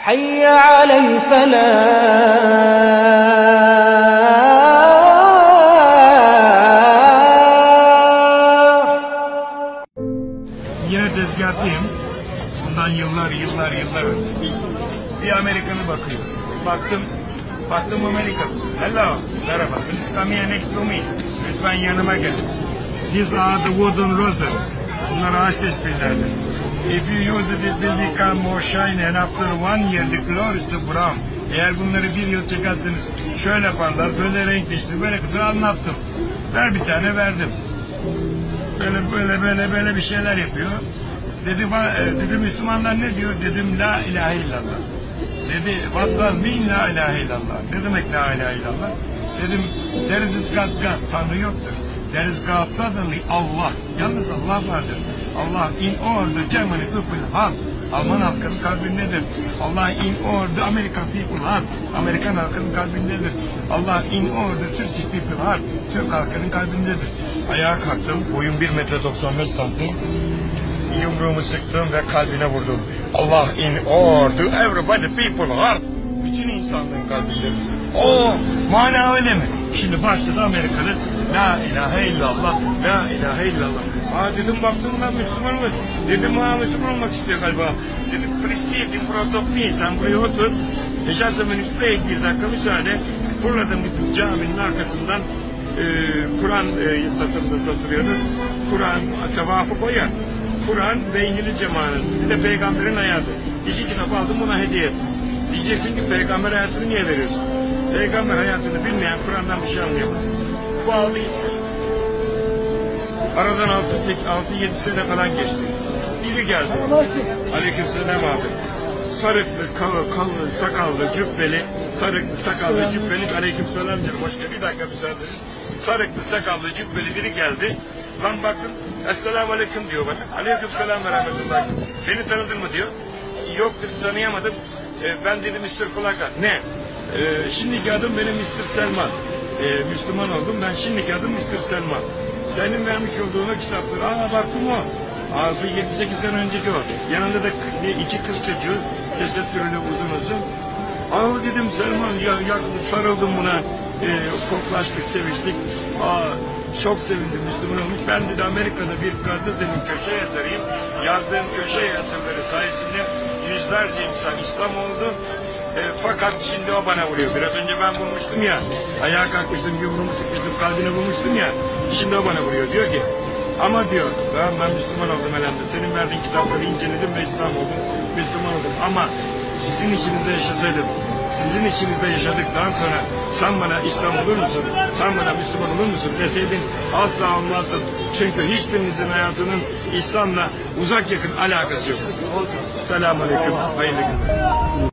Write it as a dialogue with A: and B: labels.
A: حي على الفلاح.
B: Yine tezgahtayım. Bundan yıllar önce. Bir Amerikan'a bakıyor. Baktım Amerika. Hello, merhaba. Please come here next to me. Lütfen yanıma gel. These are the wooden roses. Bunlar ağaç tespihlerdir. If you use it, it will become more shiny and after 1 year the color is brown. Eğer bunları 1 yıl çekerseniz şöyle yaparlar, böyle renkleştir, böyle kızı anlattım. Ver bir tane verdim. Böyle bir şeyler yapıyor. Dedi Müslümanlar ne diyor? Dedim la ilahe illallah. Dedi what does mean la ilahe illallah? Ne demek la ilahe illallah? Dedim there is God, Tanrı yoktur. There is God suddenly Allah. Yalnız Allah vardır. Allah in all the German people heart. Alman halkının kalbindedir. Allah in all the American people heart. Amerikan halkının kalbindedir. Allah in all the Turkish people heart. Türk halkının kalbindedir. Ayağa kalktım. Boyum 1 metre 95 santim. Yumruğumu sıktım ve kalbine vurdum. Allah in all the everybody people heart. Bütün insanlığın kalbindedir. Mana öyle mi? Şimdi başladı Amerikalı. La ilahe illallah, la ilahe illallah. Dedim baktım ben Müslüman mı? Dedim Müslüman olmak istiyor galiba. Dedim Prisiyet imparatorluğu sen buraya otur. Ecazımın üstüne bir dakika müsaade. Fırladım bütün caminin arkasından. Kur'an satılıyordu. Kur'an tevafuk o ya. Kur'an ve İngilizce manası. Bir de peygamberin hayatı. 2 kitap aldım buna hediye ettim. Diyeceksin ki peygamber hayatını niye veriyorsun? Peygamber hayatını bilmeyen Kur'an'dan bir şey anlayamaz. Bu aldı gitti. Aradan 6-7 sene falan geçti. Biri geldi. Aleykümselam abi. Sarıklı, kallı, sakallı, cübbeli, sarıklı, sakallı, cübbeli, aleykümselam canım. Başka bir dakika müsaade. Sarıklı, sakallı, cübbeli biri geldi. Ben baktım, esselamu aleyküm diyor bana. Aleykümselam ve rahmetullah. Beni tanıdın mı diyor. Yok dedi, tanıyamadım. Ben dedim Mr. Kulaka. Ne? Şimdiki adım benim Mr. Selman. Müslüman oldum. Ben şimdiki adım Mr. Selman. Senin vermiş olduğun o kitapları. Baktım o. 7-8 sene önceki o. Yanında da 2 kız çocuğu. Tesettürlü uzun. Dedim Selman ya sarıldım buna. Koklaştık, seviştik. Çok sevindim Müslüman olmuş. Ben de Amerika'da bir gazetenin köşe yazarıyım. Yazdığım köşe yazarları sayesinde yüzlerce insan İslam oldu. Fakat şimdi o bana vuruyor. Biraz önce ben bulmuştum ya. Ayağa kalkmıştım, yumruğumu sıkmıştım, kalbine bulmuştum ya. Şimdi o bana vuruyor. Diyor ki ama diyor ben Müslüman oldum elhamdülillah. Senin verdiğin kitapları inceledim ve İslam oldum. Müslüman oldum. Ama sizin içinizde yaşasaydım, sizin içinizde yaşadıktan sonra sen bana İslam olur musun? Sen bana Müslüman olur musun deseydin asla olmazdı. Çünkü hiçbirinizin hayatının İslam'la uzak yakın alakası yok. Selamun Aleyküm. Hayırlı günler.